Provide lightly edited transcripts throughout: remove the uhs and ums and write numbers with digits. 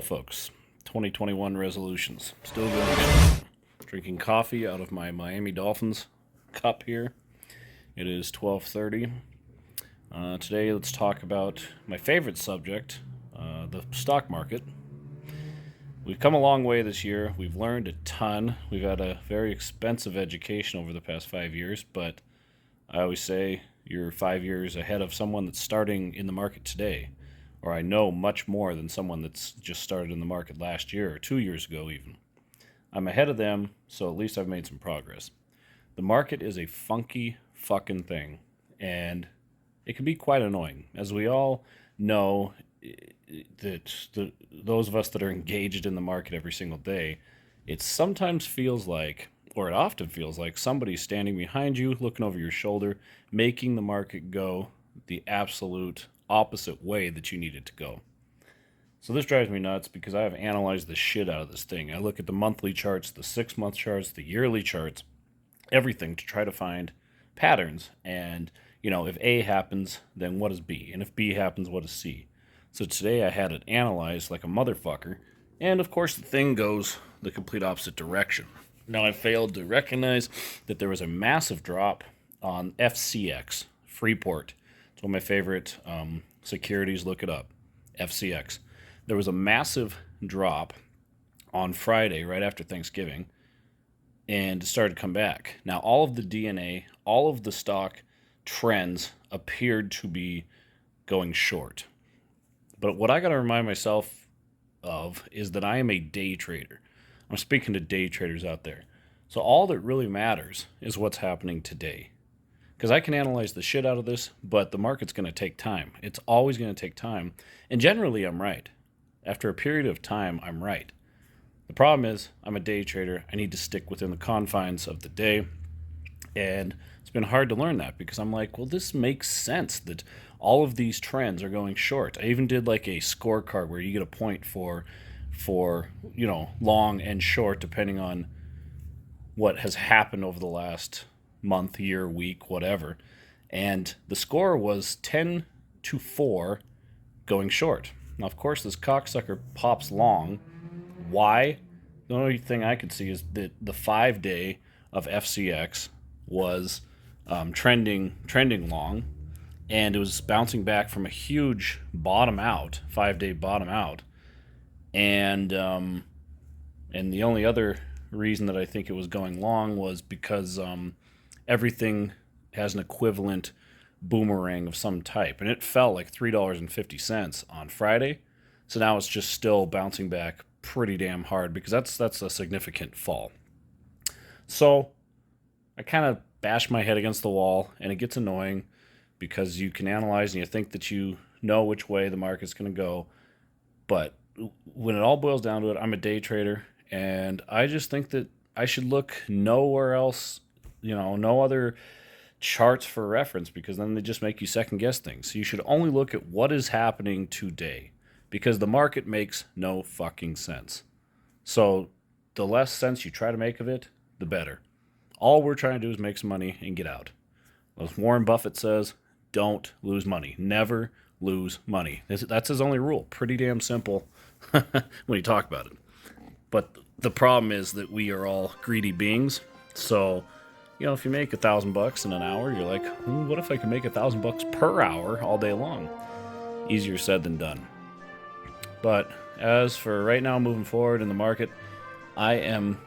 Well, folks, 2021 resolutions. Still going good. Drinking coffee out of my Miami Dolphins cup here. It is 12:30. Today, let's talk about my favorite subject, the stock market. We've come a long way this year. We've learned a ton. We've had a very expensive education over the past 5 years, but I always say you're 5 years ahead of someone that's starting in the market today. Or I know much more than someone that's just started in the market last year or 2 years ago even. I'm ahead of them, so at least I've made some progress. The market is a funky fucking thing, and it can be quite annoying. As we all know, those of us that are engaged in the market every single day, it sometimes feels like, or it often feels like, somebody's standing behind you, looking over your shoulder, making the market go the absolute opposite way that you need it to go. So this drives me nuts because I have analyzed the shit out of this thing. I look at the monthly charts, the 6-month charts, the yearly charts, everything to try to find patterns. And, if A happens, then what is B? And if B happens, what is C? So today I had it analyzed like a motherfucker. And of course the thing goes the complete opposite direction. Now I failed to recognize that there was a massive drop on FCX, Freeport. It's one of my favorite securities. Look it up, FCX. There was a massive drop on Friday right after Thanksgiving, and it started to come back. Now, all of the DNA, all of the stock trends appeared to be going short. But what I got to remind myself of is that I am a day trader. I'm speaking to day traders out there. So all that really matters is what's happening today. Because I can analyze the shit out of this, but the market's going to take time. It's always going to take time. And generally, I'm right. After a period of time, I'm right. The problem is, I'm a day trader. I need to stick within the confines of the day. And it's been hard to learn that because I'm like, well, this makes sense that all of these trends are going short. I even did like a scorecard where you get a point for long and short, depending on what has happened over the last month, year, week, whatever. And the score was 10-4 going short. Now, of course, this cocksucker pops long. Why? The only thing I could see is that the 5-day of FCX was trending long, and it was bouncing back from a huge bottom out, 5-day bottom out. And the only other reason that I think it was going long was because everything has an equivalent boomerang of some type. And it fell like $3.50 on Friday. So now it's just still bouncing back pretty damn hard because that's a significant fall. So I kind of bash my head against the wall, and it gets annoying because you can analyze and you think that you know which way the market's going to go. But when it all boils down to it, I'm a day trader, and I just think that I should look nowhere else, no other charts for reference, because then they just make you second guess things. So you should only look at what is happening today, because the market makes no fucking sense. So the less sense you try to make of it, the better. All we're trying to do is make some money and get out. As Warren Buffett says, don't lose money. Never lose money. That's his only rule. Pretty damn simple when you talk about it. But the problem is that we are all greedy beings. So, if you make $1,000 in an hour, you're like, what if I could make $1,000 per hour all day long? Easier said than done. But as for right now, moving forward in the market, I am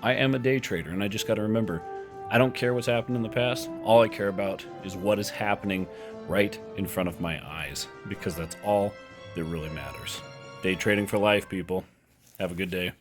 a day trader, and I just got to remember, I don't care what's happened in the past. All I care about is what is happening right in front of my eyes, because that's all that really matters. Day trading for life, people. Have a good day.